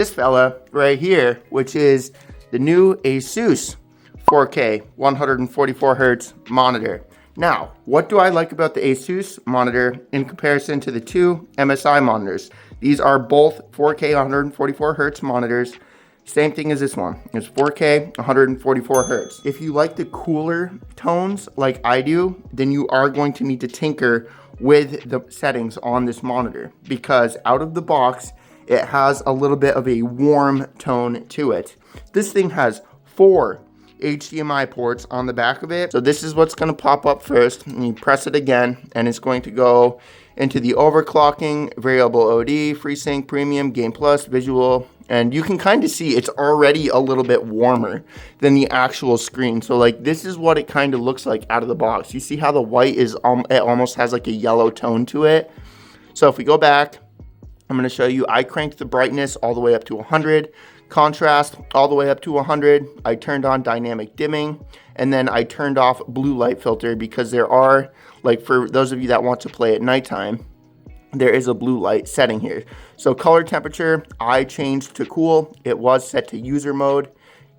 this fella right here, which is the new ASUS 4K 144 hertz monitor. Now, what do I like about the ASUS monitor in comparison to the two MSI monitors? These are both 4K 144 hertz monitors. Same thing as this one. It's 4K 144 hertz. If you like the cooler tones like I do, then you are going to need to tinker with the settings on this monitor, because out of the box, it has a little bit of a warm tone to it. This thing has 4 HDMI ports on the back of it. So this is what's going to pop up first, and you press it again, and it's going to go into the overclocking, variable OD, FreeSync Premium, Game Plus, Visual, and you can kind of see it's already a little bit warmer than the actual screen. So like this is what it kind of looks like out of the box. You see how the white is, it almost has like a yellow tone to it. So if we go back, I'm going to show you, I cranked the brightness all the way up to 100, contrast all the way up to 100. I turned on dynamic dimming, and then I turned off blue light filter, because there are, like for those of you that want to play at nighttime, there is a blue light setting here. So color temperature, I changed to cool. It was set to user mode.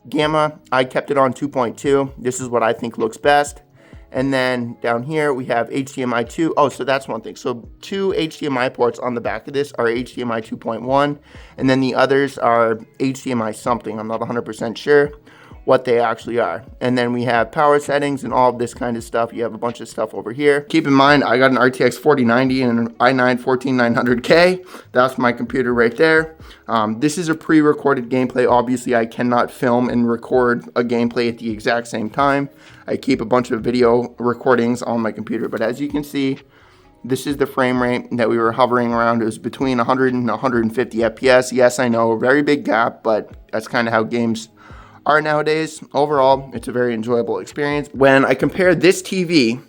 Gamma, I kept it on 2.2. This is what I think looks best. And then down here we have HDMI 2. Oh, so that's one thing. So 2 HDMI ports on the back of this are HDMI 2.1, and then the others are HDMI something. I'm not 100% sure what they actually are. And then we have power settings and all of this kind of stuff. You have a bunch of stuff over here. Keep in mind, I got an RTX 4090 and an i9 14900K. That's my computer right there. This is a pre-recorded gameplay. Obviously, I cannot film and record a gameplay at the exact same time. I keep a bunch of video recordings on my computer, but as you can see, this is the frame rate that we were hovering around. It was between 100 and 150 FPS. Yes, I know, a very big gap, but that's kind of how games are nowadays. Overall, it's a very enjoyable experience. When I compare this TV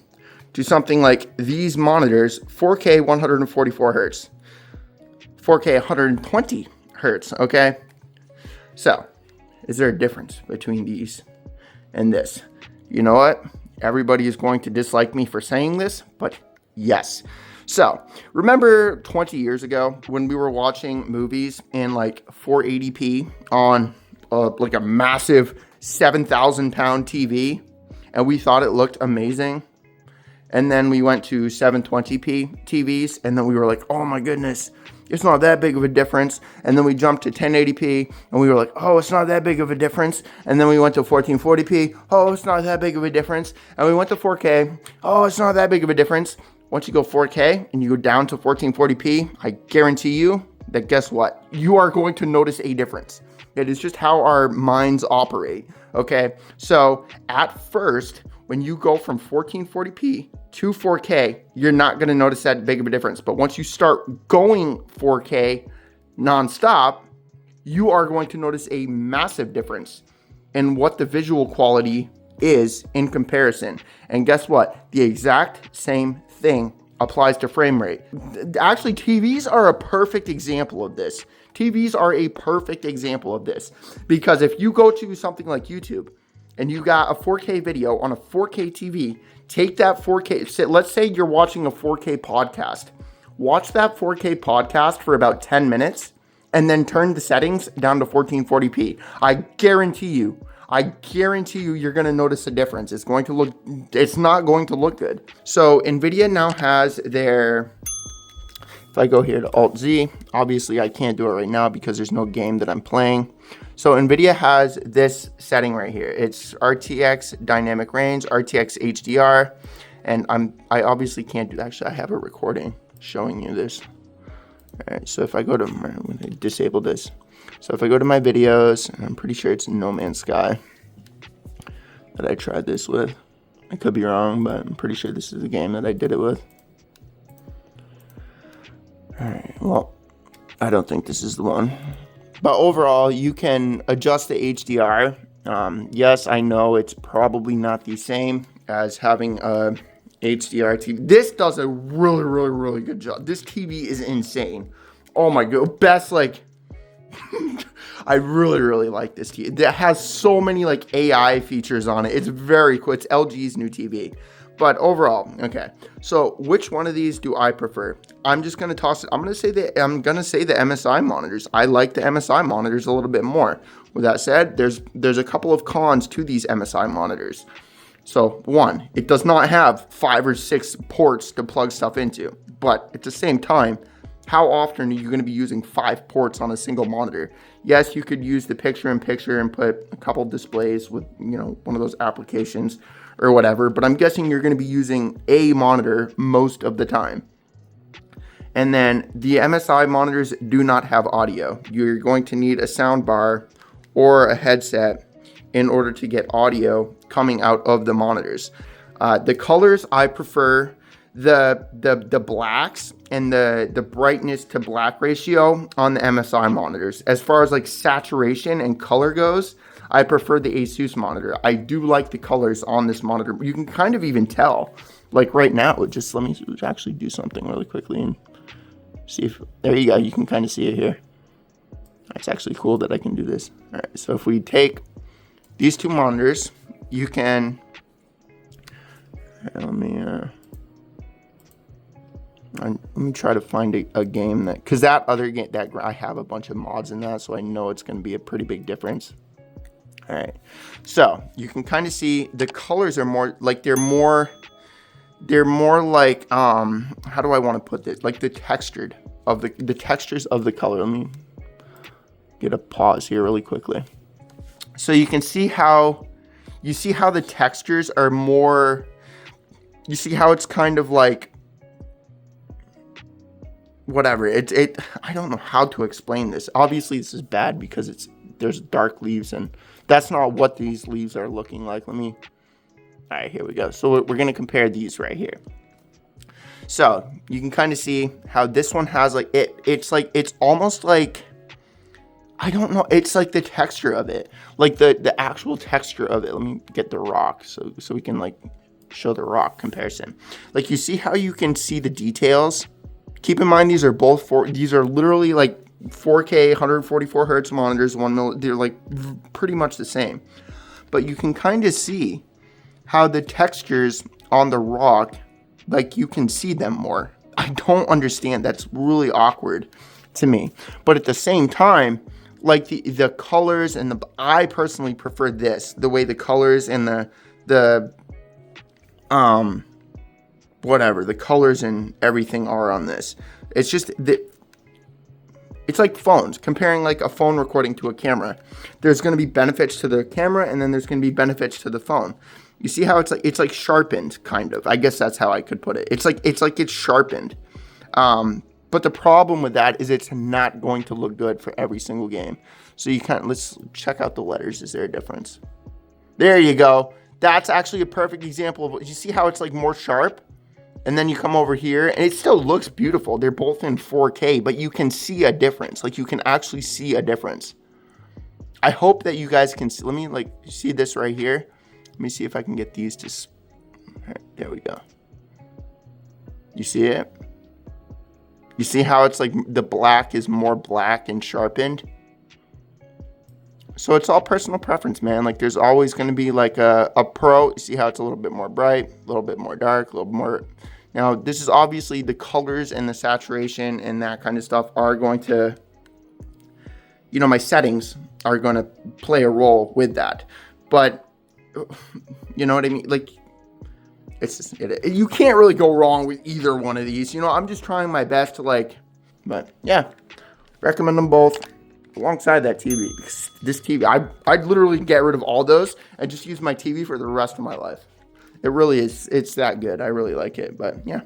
to something like these monitors, 4K 144 hertz, 4K 120 hertz, okay? So, is there a difference between these and this? You know what? Everybody is going to dislike me for saying this, but yes. So, remember 20 years ago when we were watching movies in like 480p on like a massive 7,000 pound TV, and we thought it looked amazing? And then we went to 720p TVs, and then we were like, oh my goodness, it's not that big of a difference. And then we jumped to 1080p, and we were like, oh, it's not that big of a difference. And then we went to 1440p, oh, it's not that big of a difference. And we went to 4K, oh, it's not that big of a difference. Once you go 4K and you go down to 1440p, I guarantee you that guess what? You are going to notice a difference. It is just how our minds operate, okay? So at first, when you go from 1440p to 4K, you're not gonna notice that big of a difference. But once you start going 4K nonstop, you are going to notice a massive difference in what the visual quality is in comparison. And guess what? The exact same thing applies to frame rate. Actually, TVs are a perfect example of this. TVs are a perfect example of this, because if you go to something like YouTube and you got a 4K video on a 4K TV, take that 4K, let's say you're watching a 4K podcast, watch that 4K podcast for about 10 minutes and then turn the settings down to 1440p. I guarantee you you're going to notice a difference. It's not going to look good. So NVIDIA now has their, if I go here to Alt-Z, obviously I can't do it right now because there's no game that I'm playing. So NVIDIA has this setting right here. It's RTX Dynamic Range, RTX HDR, and I obviously can't do that. Actually, I have a recording showing you this. All right, so if I go to, I'm going to disable this. So if I go to my videos, and I'm pretty sure it's No Man's Sky that I tried this with. I could be wrong, but I'm pretty sure this is the game that I did it with. Alright, well, I don't think this is the one. But overall, you can adjust the HDR. Yes, I know it's probably not the same as having a HDR TV. This does a really, really, really good job. This TV is insane. Oh my god, best like... I really, really like this TV. It has so many like AI features on it. It's very cool. It's LG's new TV. But overall, okay. So which one of these do I prefer? I'm just gonna toss it. I'm gonna say the MSI monitors. I like the MSI monitors a little bit more. With that said, there's a couple of cons to these MSI monitors. So one, it does not have 5 or 6 ports to plug stuff into. But at the same time, how often are you going to be using 5 ports on a single monitor? Yes, you could use the picture-in-picture and put a couple displays with, you know, one of those applications or whatever, but I'm guessing you're going to be using a monitor most of the time. And then the MSI monitors do not have audio. You're going to need a sound bar or a headset in order to get audio coming out of the monitors. The colors, I prefer the blacks and the brightness to black ratio on the MSI monitors. As far as like saturation and color goes, I prefer the ASUS monitor. I do like the colors on this monitor. You can kind of even tell, like right now, just let me actually do something really quickly and see if, there you go, you can kind of see it here. It's actually cool that I can do this. All right, so if we take these two monitors, you can, let me try to find a game that, because that other game, that I have a bunch of mods in that, so I know it's going to be a pretty big difference. All right, so you can kind of see the colors are more like they're more like how do I want to put this? Like the textured of the textures of the color. Let me get a pause here really quickly. So you can see how the textures are more. You see how it's kind of like whatever. I don't know how to explain this. Obviously, this is bad because there's dark leaves, and that's not what these leaves are looking like. All right, here we go. So we're going to compare these right here. So you can kind of see how this one has like, it's almost like, I don't know. It's like the texture of it, like the actual texture of it. Let me get the rock so we can like show the rock comparison. Like you see how you can see the details. Keep in mind, these are literally like 4K 144 hertz monitors, they're like pretty much the same, but you can kind of see how the textures on the rock, like you can see them more. I don't understand. That's really awkward to me, but at the same time, like the colors and I personally prefer this, the way the colors and the colors and everything are on this. It's just that it's like phones, comparing like a phone recording to a camera. There's going to be benefits to the camera, and then there's going to be benefits to the phone. You see how it's like sharpened, kind of. I guess that's how I could put it. It's sharpened. But the problem with that is it's not going to look good for every single game. So let's check out the letters. Is there a difference? There you go. That's actually a perfect example of, you see how it's like more sharp? And then you come over here and it still looks beautiful. They're both in 4K, but you can see a difference. Like you can actually see a difference. I hope that you guys can see. Let me like see this right here. Let me see if I can get these to, right, there we go. You see it? You see how it's like the black is more black and sharpened? So it's all personal preference, man. Like there's always going to be like a pro. You see how it's a little bit more bright, a little bit more dark, a little more. Now this is obviously the colors and the saturation and that kind of stuff are going to, you know, my settings are going to play a role with that. But you know what I mean? Like it's just, you can't really go wrong with either one of these. You know, I'm just trying my best to like, but yeah, recommend them both. Alongside that TV, this TV, I'd literally get rid of all those and just use my TV for the rest of my life. It really is, it's that good. I really like it, but yeah.